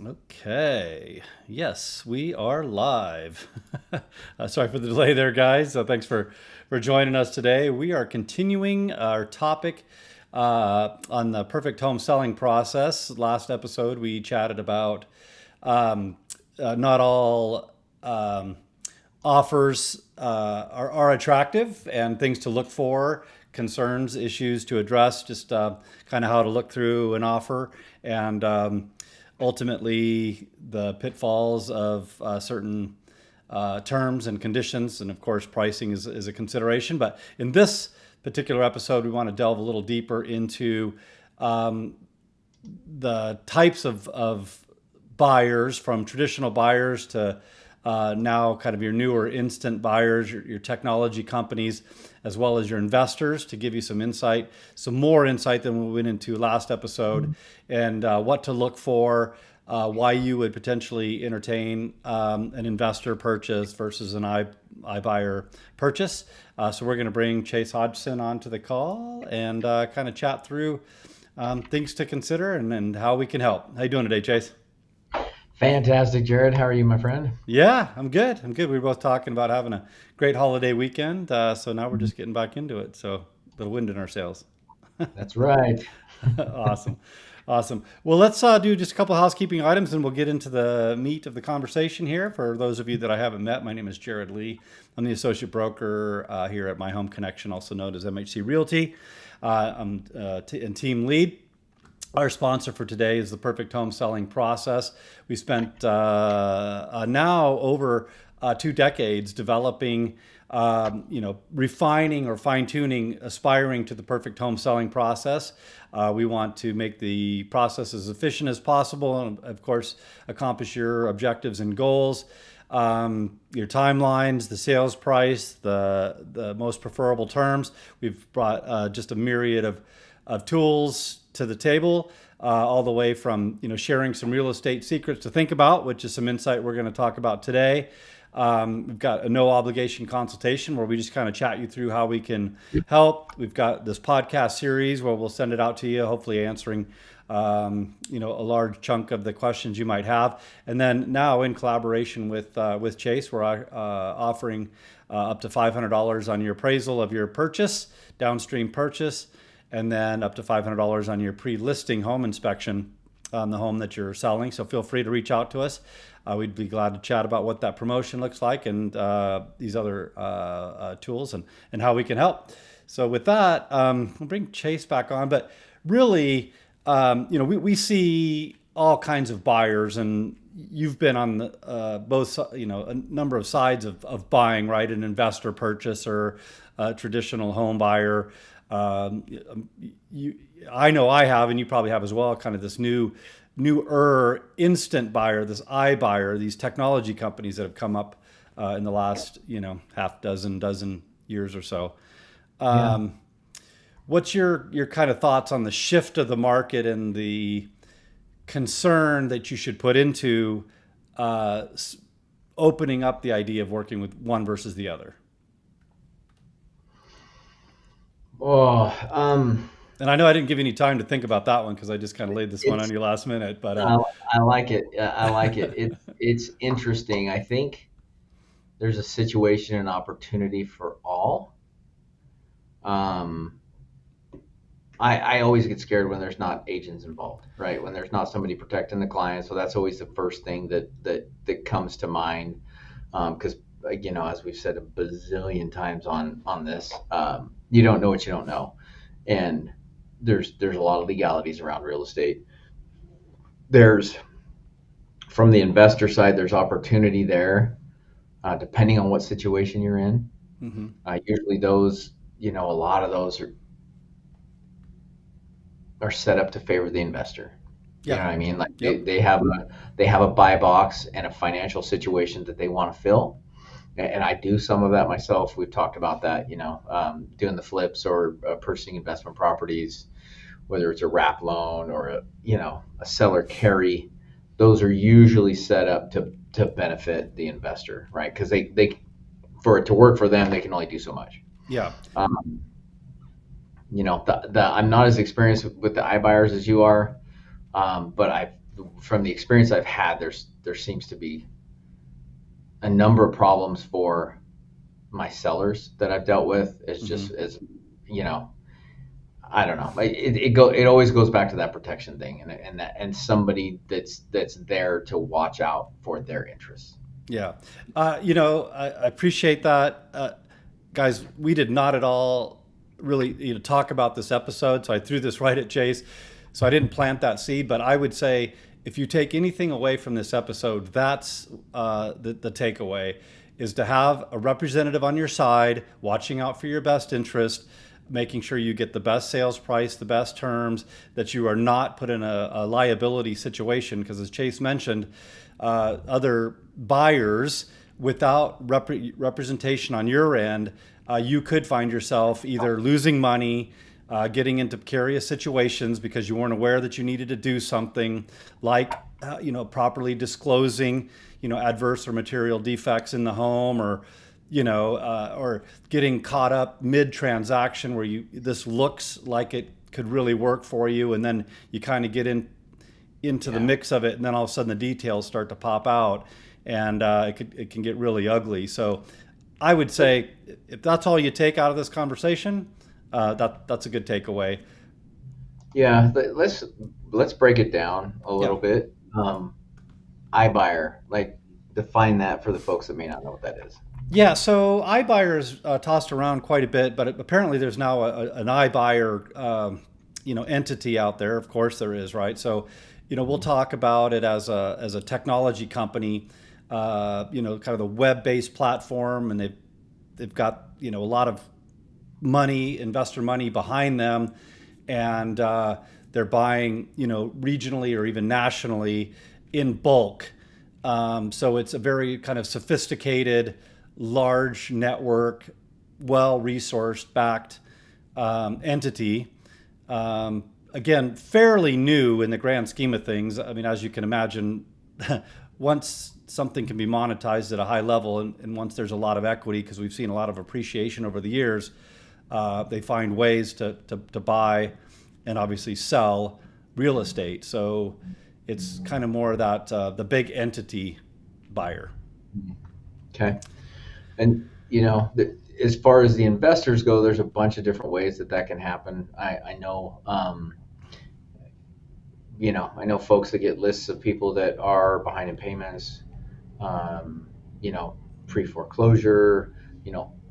Okay. Yes, we are live. Sorry for the delay there, guys. Thanks for joining us today. We are continuing our topic on the perfect home selling process. Last episode, we chatted about um, not all offers are attractive and things to look for, concerns, issues to address, just kind of how to look through an offer, and ultimately the pitfalls of certain terms and conditions. And of course, pricing is a consideration. But in this particular episode, we want to delve a little deeper into um, the types of buyers, from traditional buyers to now kind of your newer instant buyers, your technology companies, as well as your investors, to give you some insight, some more insight than we went into last episode, and what to look for, why you would potentially entertain an investor purchase versus an iBuyer purchase. So we're going to bring Chase Hodgson onto the call and kind of chat through things to consider and how we can help. How you doing today, Chase? Fantastic, Jerod. How are you, my friend? Yeah, I'm good. I'm good. We were both talking about having a great holiday weekend, so now we're just getting back into it. So a little wind in our sails. That's right. Awesome. Awesome. Well, let's do just a couple of housekeeping items and we'll get into the meat of the conversation here. For those of you that I haven't met, my name is Jerod Lee. I'm the associate broker here at My Home Connection, also known as MHC Realty. I'm and team lead. Our sponsor for today is the perfect home selling process. We spent now over 2 decades developing, refining or fine tuning, aspiring to the perfect home selling process. We want to make the process as efficient as possible and, of course, accomplish your objectives and goals. Your timelines, the sales price, the most preferable terms. We've brought just a myriad of tools to the table, all the way from sharing some real estate secrets to think about, which is some insight we're going to talk about today. We've got a no obligation consultation where we just kind of chat you through how we can help. We've got this podcast series where we'll send it out to you, hopefully answering a large chunk of the questions you might have. And then now, in collaboration with Chase, we're offering up to $500 on your appraisal of your purchase, downstream purchase, and then up to $500 on your pre-listing home inspection on the home that you're selling. So feel free to reach out to us. We'd be glad to chat about what that promotion looks like and these other tools and how we can help. So with that, we'll bring Chase back on. But really, we see all kinds of buyers, and you've been on the, both, a number of sides of buying, right? An investor purchase or a traditional home buyer. Um, I know I have, and you probably have as well, kind of this newer instant buyer, this iBuyer, these technology companies that have come up in the last, half dozen years or so. Yeah. Um, what's your kind of thoughts on the shift of the market and the concern that you should put into uh, opening up the idea of working with one versus the other? Oh, And I know I didn't give you any time to think about that one because I just kind of laid this one on it's you last minute. But I, I like it. I like it. It's interesting. I think there's a situation and opportunity for all. Um, I always get scared when there's not agents involved, right? When there's not somebody protecting the client. So that's always the first thing that comes to mind. Because as we've said a bazillion times on this, you don't know what you don't know, and there's a lot of legalities around real estate. There's From the investor side, there's opportunity there, depending on what situation you're in. hmm Usually those, a lot of those are set up to favor the investor. You know yeah, what I mean? Like yep, they have a buy box and a financial situation that they want to fill. And I do some of that myself. We've talked about that, doing the flips or purchasing investment properties, whether it's a wrap loan or a seller carry. Those are usually set up to benefit the investor, right? Because they for it to work for them, they can only do so much. yeah, Um, I'm not as experienced with the iBuyers as you are, but I've from the experience I've had, there seems to be a number of problems for my sellers that I've dealt with. It's just as you know, I don't know. It always goes back to that protection thing, and somebody that's there to watch out for their interests. Yeah. I appreciate that. Guys, we did not at all really talk about this episode, so I threw this right at Chase. So I didn't plant that seed, but I would say if you take anything away from this episode, that's the takeaway, is to have a representative on your side, watching out for your best interest, making sure you get the best sales price, the best terms, that you are not put in a liability situation. Because as Chase mentioned, other buyers without representation on your end, you could find yourself either losing money, getting into precarious situations because you weren't aware that you needed to do something like, properly disclosing, adverse or material defects in the home, or or getting caught up mid-transaction where this looks like it could really work for you, and then you kind of get into the mix of it, and then all of a sudden the details start to pop out, and it can get really ugly. So I would say if that's all you take out of this conversation, that's a good takeaway. Yeah, let's break it down a little bit. iBuyer, like, define that for the folks that may not know what that is. Yeah, so iBuyer is tossed around quite a bit, but apparently there's now an iBuyer entity out there. Of course there is, right? So we'll talk about it as a technology company, kind of the web-based platform, and they've got a lot of money, investor money behind them, and they're buying regionally or even nationally in bulk. So it's a very kind of sophisticated, large network, well-resourced, backed entity. Again, fairly new in the grand scheme of things. I mean, as you can imagine, once something can be monetized at a high level, and once there's a lot of equity, because we've seen a lot of appreciation over the years, they find ways to buy and obviously sell real estate. So it's kind of more that the big entity buyer. Okay. And, as far as the investors go, there's a bunch of different ways that can happen. I know, I know folks that get lists of people that are behind in payments, pre-foreclosure,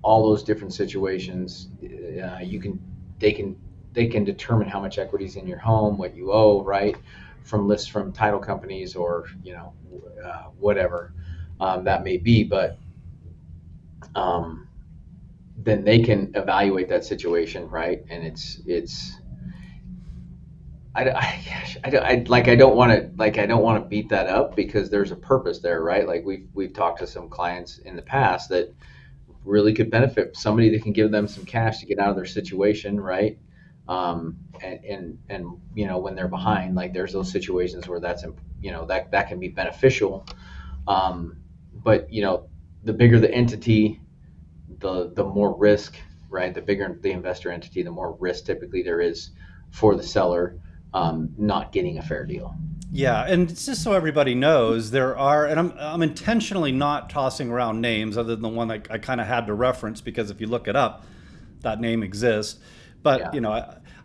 all those different situations. They can determine how much equity is in your home, what you owe, right? From lists from title companies or, whatever that may be. But then they can evaluate that situation, right? And I don't want to beat that up, because there's a purpose there, right? Like we've talked to some clients in the past that really could benefit somebody that can give them some cash to get out of their situation, right? And when they're behind, like, there's those situations where that's that can be beneficial. But the bigger the entity, the more risk, right? The bigger the investor entity, the more risk typically there is for the seller not getting a fair deal. Yeah, and it's just so everybody knows, there are, and I'm intentionally not tossing around names other than the one I kind of had to reference, because if you look it up, that name exists. But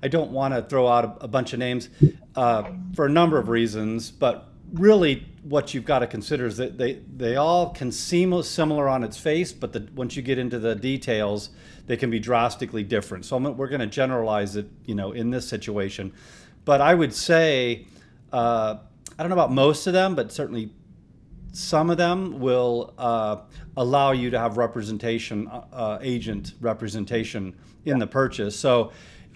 I don't want to throw out a bunch of names for a number of reasons. But really, what you've got to consider is that they all can seem similar on its face, but once you get into the details, they can be drastically different. So we're going to generalize it, in this situation. But I would say, I don't know about most of them, but certainly some of them will allow you to have representation, agent representation in the purchase. So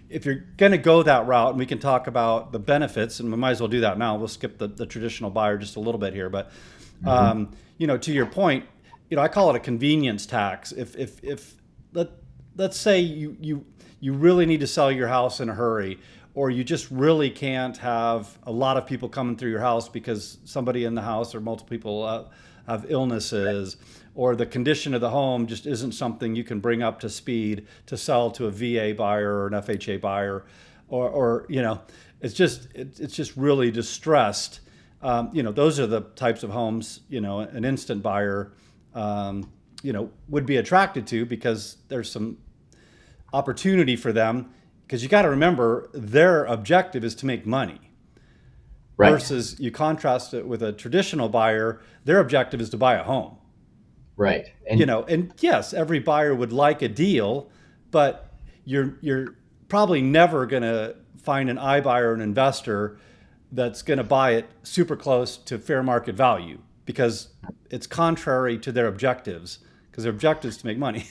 if you're going to go that route, and we can talk about the benefits, and we might as well do that now. We'll skip the traditional buyer just a little bit here, but to your point, I call it a convenience tax. If let's say you really need to sell your house in a hurry, or you just really can't have a lot of people coming through your house because somebody in the house or multiple people have illnesses, or the condition of the home just isn't something you can bring up to speed to sell to a VA buyer or an FHA buyer, or it's just really distressed. those are the types of homes, an instant buyer, would be attracted to, because there's some opportunity for them. Because you got to remember, their objective is to make money. Right. Versus you contrast it with a traditional buyer, their objective is to buy a home. Right. And yes, every buyer would like a deal, but you're probably never going to find an iBuyer or an investor that's going to buy it super close to fair market value, because it's contrary to their objectives, because their objective is to make money.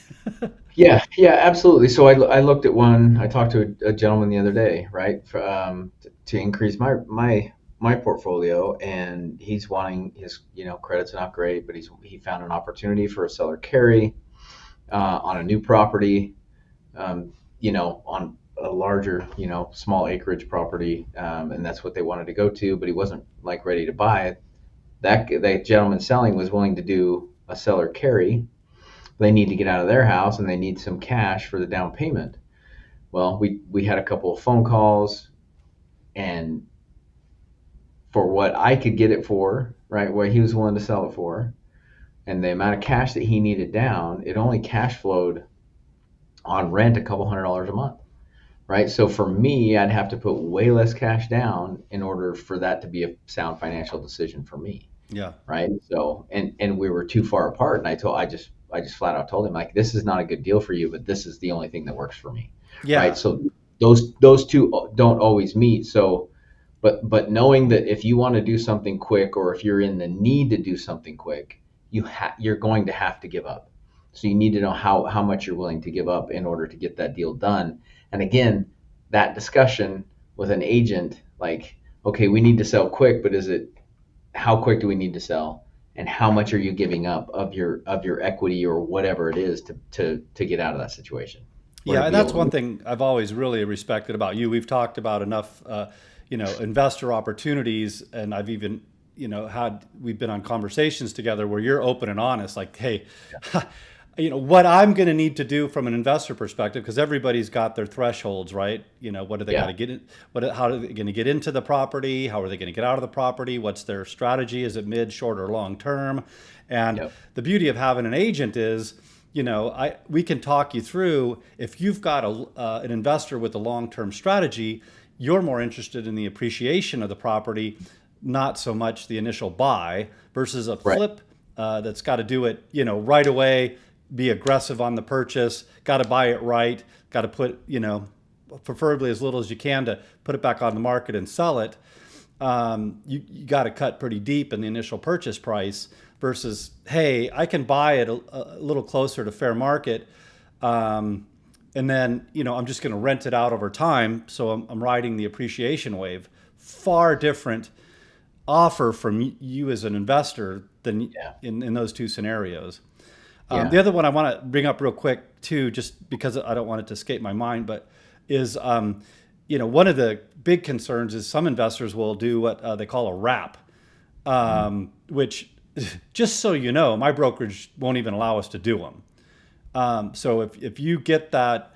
Yeah, absolutely. So I looked at one. I talked to a gentleman the other day, right, to increase my portfolio, and he's wanting his credit's not great, but he found an opportunity for a seller carry on a new property, on a larger small acreage property, and that's what they wanted to go to, but he wasn't like ready to buy it. That gentleman selling was willing to do a seller carry. They need to get out of their house and they need some cash for the down payment. Well, we had a couple of phone calls, and for what I could get it for, right, what he was willing to sell it for, and the amount of cash that he needed down, it only cash flowed on rent a couple $100 a month, right? So for me, I'd have to put way less cash down in order for that to be a sound financial decision for me. Yeah. Right. So, and we were too far apart, and I just flat out told him, like, this is not a good deal for you, but this is the only thing that works for me. Yeah. Right. So those two don't always meet. So, but knowing that if you want to do something quick, or if you're in the need to do something quick, you're going to have to give up. So you need to know how much you're willing to give up in order to get that deal done. And again, that discussion with an agent, like, okay, we need to sell quick, but how quick do we need to sell, and how much are you giving up of your equity or whatever it is to get out of that situation? Yeah, and that's one thing I've always really respected about you. We've talked about enough, investor opportunities, and I've even, we've been on conversations together where you're open and honest, like, hey, what I'm going to need to do from an investor perspective, because everybody's got their thresholds, right? What do they got to get in? How are they going to get into the property? How are they going to get out of the property? What's their strategy? Is it mid, short, or long term? And the beauty of having an agent is, we can talk you through. If you've got an investor with a long-term strategy, you're more interested in the appreciation of the property, not so much the initial buy, versus a flip that's got to do it, right away. Be aggressive on the purchase, got to buy it right, got to put, preferably as little as you can to put it back on the market and sell it. You got to cut pretty deep in the initial purchase price, versus, hey, I can buy it a little closer to fair market. And then, I'm just going to rent it out over time. So I'm riding the appreciation wave. Far different offer from you as an investor than in those two scenarios. The other one I want to bring up real quick too, just because I don't want it to escape my mind, but is, one of the big concerns is some investors will do what they call a wrap, which, just so you know, my brokerage won't even allow us to do them. So if you get that,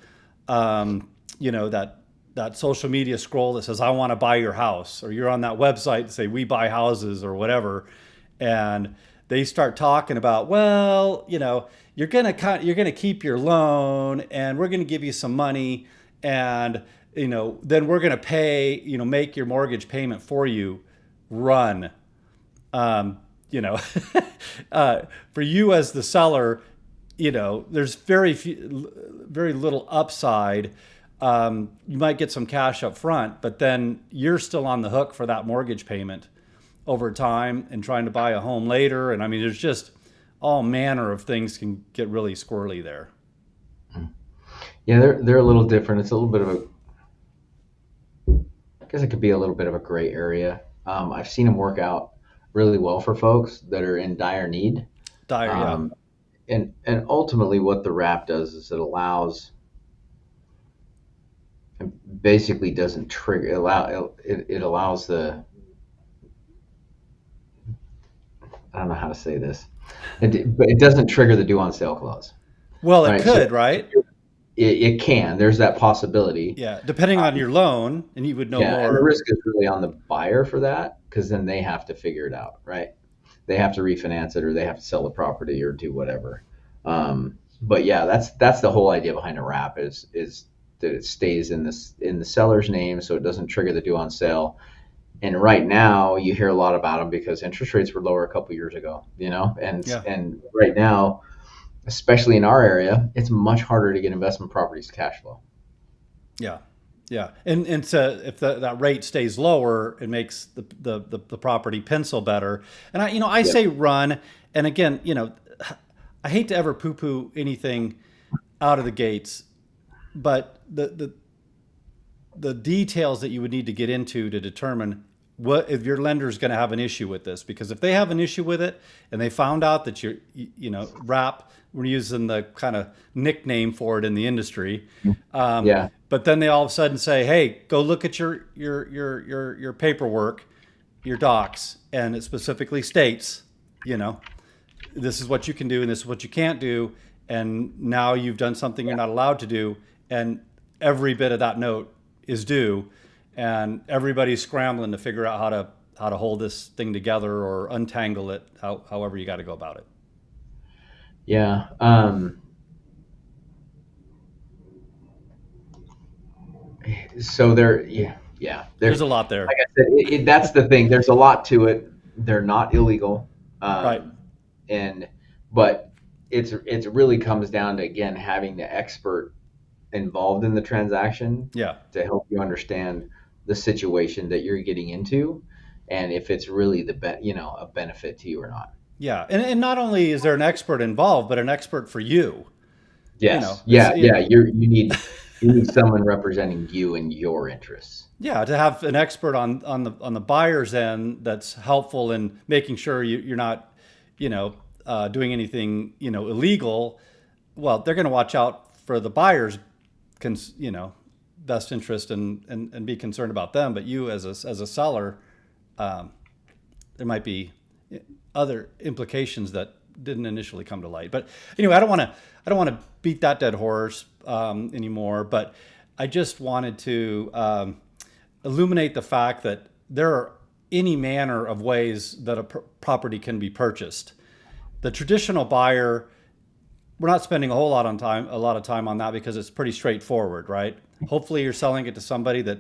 that social media scroll that says, I want to buy your house, or you're on that website to say, we buy houses or whatever, and they start talking about, well, you're gonna keep your loan, and we're gonna give you some money, and then we're gonna pay, make your mortgage payment for you. Run, for you as the seller, there's very little upside. You might get some cash up front, but then you're still on the hook for that mortgage payment over time, and trying to buy a home later. And I mean, there's just all manner of things can get really squirrely there. Yeah, they're a little different. It's a little bit of I guess it could be a little bit of a gray area. I've seen them work out really well for folks that are in dire need. And ultimately what the wrap does is it allows, it basically doesn't trigger, it allows the, I don't know how to say this, but it doesn't trigger the due on sale clause. Well, it could, right? it can. There's that possibility. Yeah, depending on your loan, and you would know Yeah, and the more. risk is really on the buyer for that, because then they have to figure it out, right? They have to refinance it, or they have to sell the property, or do whatever. But yeah, that's the whole idea behind a wrap is that it stays in the seller's name, so it doesn't trigger the due on sale. And right now, you hear a lot about them because interest rates were lower a couple years ago, Yeah, and right now, especially in our area, it's much harder to get investment properties to cash flow. yeah, yeah. And so if that rate stays lower, it makes the property pencil better. And I Yep. say run. And again, I hate to ever poo-poo anything out of the gates, but the details that you would need to get into to determine what if your lender is going to have an issue with this. Because if they have an issue with it and they found out that wrap, we're using the kind of nickname for it in the industry, Yeah. but then they all of a sudden say, hey, go look at your paperwork, your docs, and it specifically states, this is what you can do and this is what you can't do, and now you've done something you're not allowed to do, and every bit of that note is due, and everybody's scrambling to figure out how to hold this thing together or untangle it, however you got to go about it. Yeah. So there, yeah. There's There's, a lot there. like I said, that's the thing. There's a lot to it. They're not illegal. Right. And but it's really comes down to, again, having the expert involved in the transaction Yeah. to help you understand the situation that you're getting into, and if it's really a benefit to you or not. Yeah. And not only is there an expert involved, but an expert for you. Yes. It's, Yeah. You need someone representing you and your interests. yeah, to have an expert on the buyer's end that's helpful in making sure you're not, doing anything, illegal. Well, they're going to watch out for the buyer's, best interest and be concerned about them. But you as a seller, there might be other implications that didn't initially come to light. But anyway, I don't want to beat that dead horse anymore. But I just wanted to illuminate the fact that there are any manner of ways that a property can be purchased. The traditional buyer, we're not spending a lot of time on that because it's pretty straightforward, right? Hopefully you're selling it to somebody that,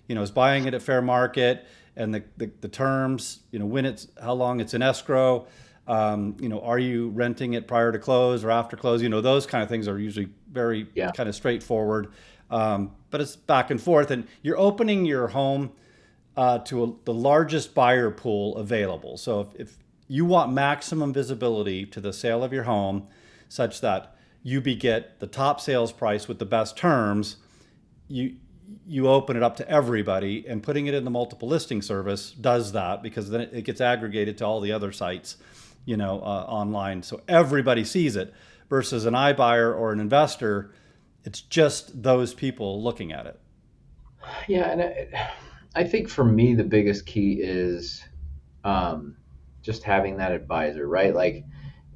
is buying it at fair market, and the terms, how long it's in escrow, are you renting it prior to close or after close? Those kind of things are usually very kind of straightforward. But it's back and forth, and you're opening your home to the largest buyer pool available. So if you want maximum visibility to the sale of your home, such that you get the top sales price with the best terms, you open it up to everybody, and putting it in the multiple listing service does that, because then it gets aggregated to all the other sites, online, so everybody sees it. Versus an iBuyer or an investor, it's just those people looking at it. Yeah, and I think for me the biggest key is just having that advisor, right? Like,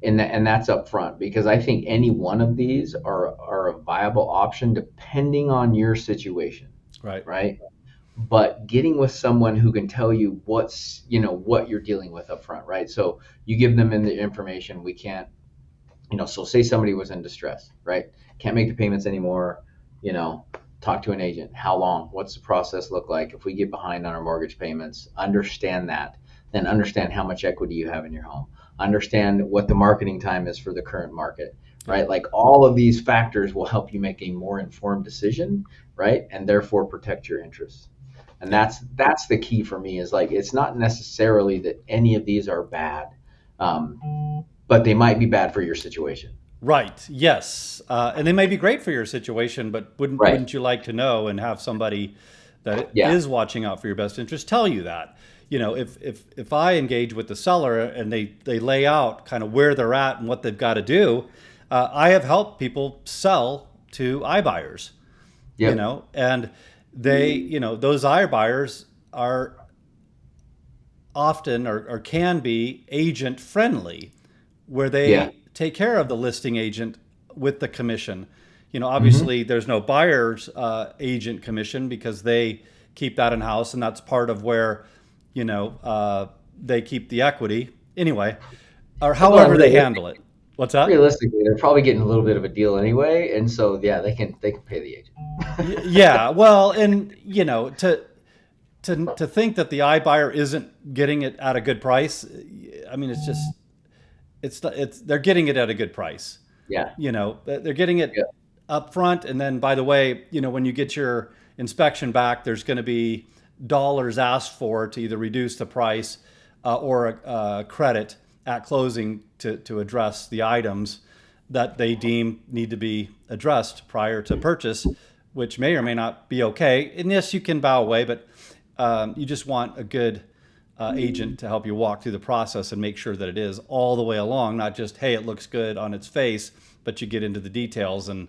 and that's up front, because I think any one of these are a viable option depending on your situation, Right. right? But getting with someone who can tell you what you're dealing with up front, right? So you give them in the information. We can't, so say somebody was in distress, right? Can't make the payments anymore, talk to an agent. How long? What's the process look like? If we get behind on our mortgage payments, understand that. Then understand how much equity you have in your home. Understand what the marketing time is for the current market, right? Like, all of these factors will help you make a more informed decision, right? And therefore protect your interests. And that's the key for me, is like, it's not necessarily that any of these are bad, but they might be bad for your situation. Right. Yes. And they may be great for your situation, but wouldn't Right. wouldn't you like to know and have somebody that Yeah. is watching out for your best interest tell you that? If I engage with the seller and they lay out kind of where they're at and what they've got to do, I have helped people sell to iBuyers. Yep. And those iBuyers are often or can be agent friendly, where Yeah. they take care of the listing agent with the commission. Hmm. Obviously there's no buyer's agent commission because they keep that in house, and that's part of where, they keep the equity anyway, or Well, and however they handle it. What's that? realistically, they're probably getting a little bit of a deal anyway, and so yeah, they can pay the agent. Yeah. Well, and to think that the iBuyer isn't getting it at a good price, I mean, it's they're getting it at a good price. Yeah, They're getting it yeah, up front, and then by the way, when you get your inspection back, there's going to be dollars asked for to either reduce the price or a credit at closing to address the items that they deem need to be addressed prior to purchase, which may or may not be okay. And yes, you can bow away, but you just want a good agent to help you walk through the process and make sure that it is all the way along, not just, hey, it looks good on its face, but you get into the details and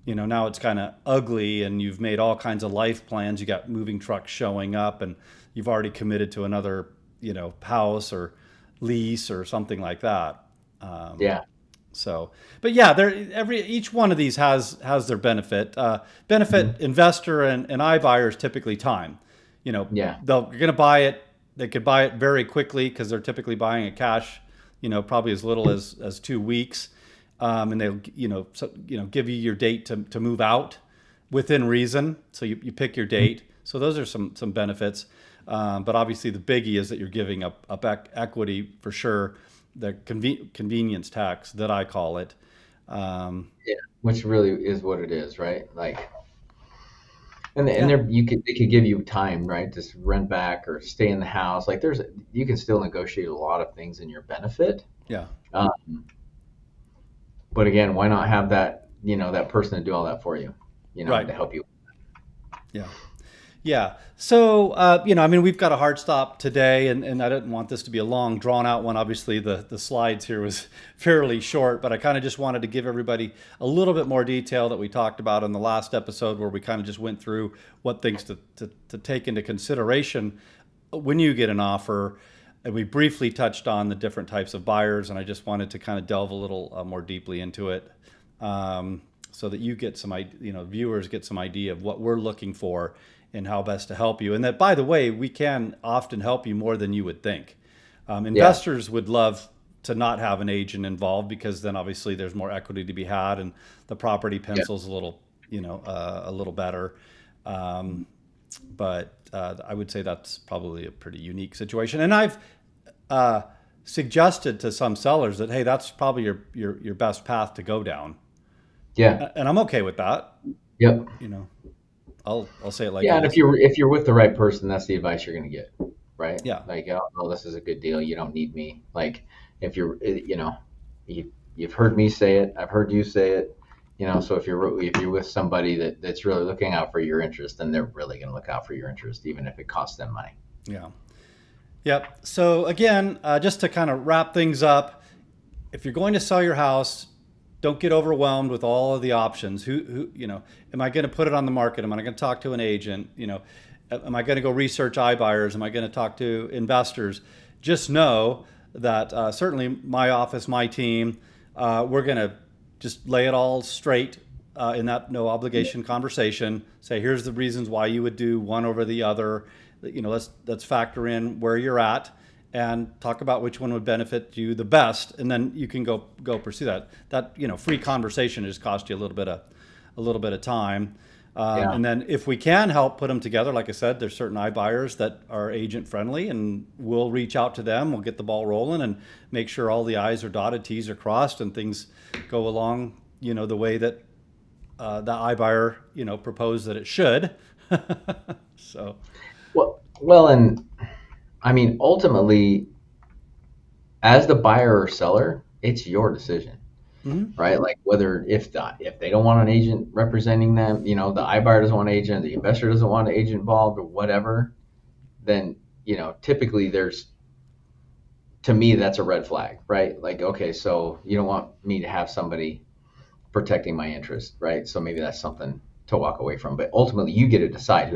now it's kind of ugly and you've made all kinds of life plans. You got moving trucks showing up and you've already committed to another, house or lease or something like that. Um, yeah. so, but yeah, each one of these has their benefit. Benefit Mhm. investor and iBuyers typically time. Yeah, They're going to buy it. They could buy it very quickly because they're typically buying it cash. Probably as little as 2 weeks, and they'll give you your date to move out within reason. So you pick your date. So those are some benefits. But obviously the biggie is that you're giving up equity for sure. The convenience tax that I call it. Um, yeah. Which really is what it is, right? Like, and yeah, there they could give you time, right? Just rent back or stay in the house. Like, you can still negotiate a lot of things in your benefit. yeah, Um, but again, why not have that person to do all that for you, right, to help you. yeah. Yeah. So, I mean, we've got a hard stop today, and I didn't want this to be a long, drawn out one. Obviously, the slides here was fairly short, but I kind of just wanted to give everybody a little bit more detail that we talked about in the last episode, where we kind of just went through what things to take into consideration when you get an offer. And we briefly touched on the different types of buyers, and I just wanted to kind of delve a little more deeply into it. So that you get viewers get some idea of what we're looking for and how best to help you. And that, by the way, we can often help you more than you would think. Yeah, Investors would love to not have an agent involved because then obviously there's more equity to be had and the property yeah, pencils a little better. Um, but I would say that's probably a pretty unique situation. And I've uh, suggested to some sellers that, hey, that's probably your best path to go down, yeah, and I'm okay with that. yep. You know, I'll say it like Yeah, it and if is. you're with the right person, that's the advice you're going to get, right? Yeah, Like, oh, this is a good deal. You don't need me. Like, if you've heard me say it, I've heard you say it. So if you're with somebody that's really looking out for your interest, then they're really going to look out for your interest, even if it costs them money. yeah, yep. So again, just to kind of wrap things up, if you're going to sell your house, don't get overwhelmed with all of the options. Am I going to put it on the market? Am I going to talk to an agent? Am I going to go research iBuyers? Am I going to talk to investors? Just know that certainly my office, my team, we're going to just lay it all straight in that no obligation conversation. Say, here's the reasons why you would do one over the other. Let's factor in where you're at and talk about which one would benefit you the best, and then you can go pursue that. That free conversation just cost you a little bit of time. Yeah, And then if we can help put them together, like I said, there's certain iBuyers that are agent friendly, and we'll reach out to them. We'll get the ball rolling and make sure all the I's are dotted, T's are crossed, and things go along, the way that the iBuyer, proposed that it should. So, well, and I mean, ultimately, as the buyer or seller, it's your decision, mhm. right? Like, whether if they don't want an agent representing them, the iBuyer doesn't want an agent, the investor doesn't want an agent involved, or whatever, then typically to me, that's a red flag, right? Like, okay, so you don't want me to have somebody protecting my interest, right? So maybe that's something to walk away from. But ultimately, you get to decide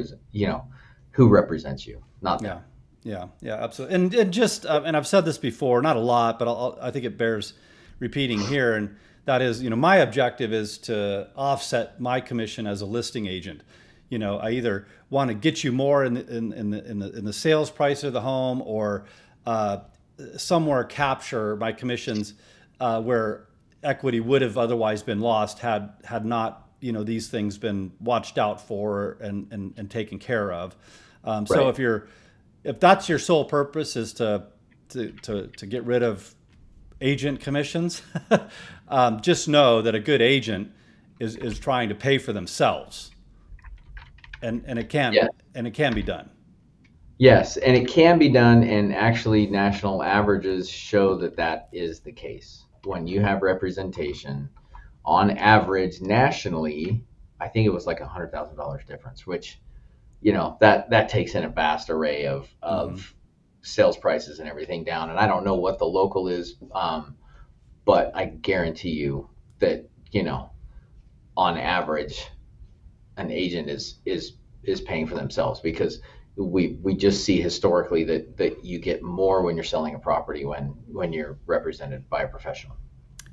who represents you, not them. Yeah, yeah, absolutely. And just and I've said this before, not a lot, but I think it bears repeating here. And That is, my objective is to offset my commission as a listing agent. I either want to get you more in the sales price of the home, or somewhere capture my commissions where equity would have otherwise been lost had not these things been watched out for and taken care of. So Right. if that's your sole purpose, is to get rid of agent commissions, just know that a good agent is trying to pay for themselves, and it can Yeah. be done. Yes, and it can be done, and actually, national averages show that that is the case. When you have representation, on average, nationally, I think it was like $100,000 difference, which that takes in a vast array of Hmm. sales prices and everything down. And I don't know what the local is, but I guarantee you that on average, an agent is paying for themselves, because we just see historically that you get more when you're selling a property when you're represented by a professional.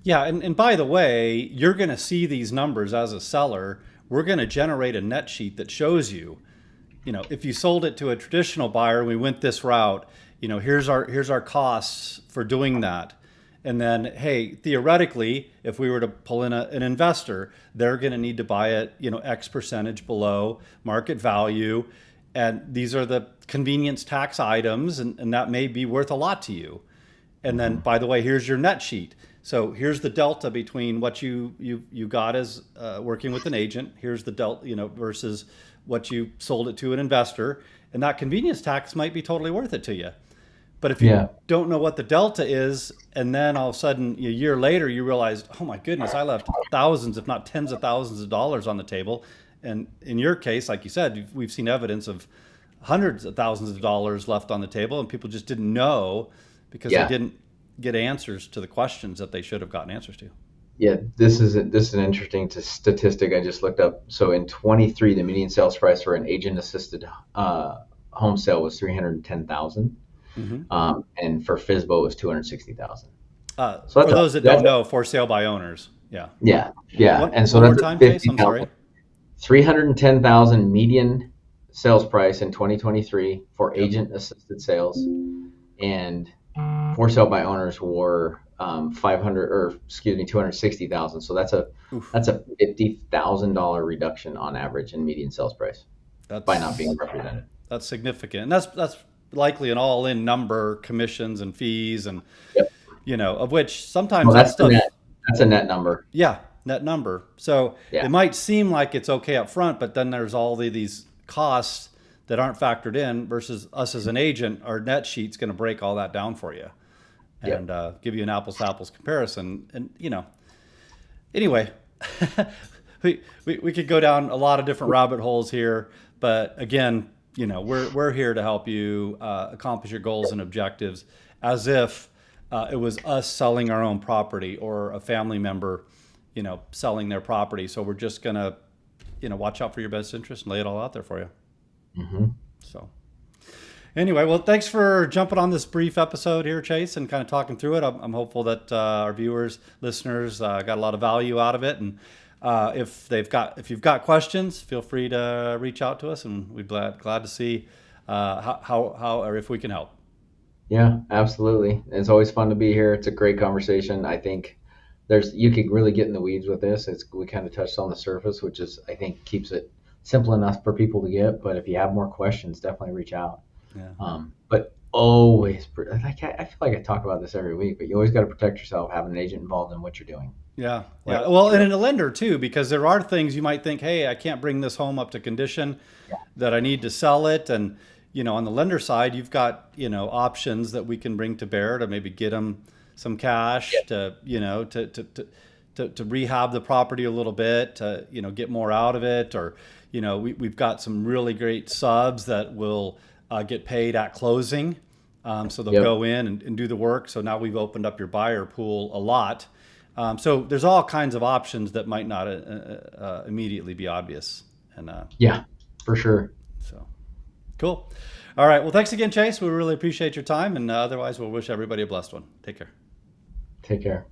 Yeah, and by the way, you're going to see these numbers as a seller. We're going to generate a net sheet that shows you, if you sold it to a traditional buyer and we went this route, here's our costs for doing that. And then, hey, theoretically, if we were to pull in an investor, they're going to need to buy it, X percentage below market value. And these are the convenience tax items, and that may be worth a lot to you. And then, Hmm. by the way, here's your net sheet. So here's the delta between what you got as working with an agent. Here's the delta, versus what you sold it to an investor, and that convenience tax might be totally worth it to you. But if you Yeah. don't know what the delta is, and then all of a sudden a year later you realize, oh my goodness, I left thousands, if not tens of thousands of dollars on the table. And in your case, like you said, we've seen evidence of hundreds of thousands of dollars left on the table, and people just didn't know because they Yeah. didn't get answers to the questions that they should have gotten answers to. Yeah, this is an interesting statistic I just looked up. So in 23, the median sales price for an agent-assisted home sale was 310,000, Hmm. and for FISBO it was 260,000. So For those that that's don't a know, for sale by owners. Yeah. yeah, yeah, One and so one more that's a time, Chase. I'm sorry. 50,000, 310,000 median sales price in 2023 for Yep. agent-assisted sales, and for sale by owners were 500, or excuse me, 260,000. So Oof. that's a $50,000 reduction on average in median sales price by not being That's represented. that's significant, and that's likely an all-in number, commissions and fees, and Yep. of which sometimes Well, that that's the net. stuff. That's a net number. Yeah, net number. So Yeah. it might seem like it's okay up front, but then there's all these costs that aren't factored in. Versus us as an agent, our net sheet's going to break all that down for you and Yep. give you an apples to apples comparison. And anyway, we could go down a lot of different rabbit holes here, but again, we're here to help you accomplish your goals and objectives, as if it was us selling our own property, or a family member, selling their property. So we're just gonna, watch out for your best interest and lay it all out there for you. Hmm. So anyway, well, thanks for jumping on this brief episode here, Chase, and kind of talking through it. I'm hopeful that our viewers, listeners, got a lot of value out of it. And if you've got questions, feel free to reach out to us, and we'd glad to see how or if we can help. Yeah, absolutely. It's always fun to be here. It's a great conversation. I think you could really get in the weeds with this. We kind of touched on the surface, which is, I think, keeps it simple enough for people to get. But if you have more questions, definitely reach out. Yeah. But always, I feel like I talk about this every week, but you always got to protect yourself, having an agent involved in what you're doing. Yeah, Right. yeah. Well, and in a lender too, because there are things you might think, hey, I can't bring this home up to condition, that I need to sell it. And on the lender side, you've got options that we can bring to bear to maybe get them some cash to to rehab the property a little bit, to get more out of it. Or we've got some really great subs that will get paid at closing. So they'll Yep. go in and do the work. So now we've opened up your buyer pool a lot. So there's all kinds of options that might not immediately be obvious. And Yeah, for sure. so cool. All right. Well, thanks again, Chase. We really appreciate your time. And otherwise, we'll wish everybody a blessed one. Take care. Take care.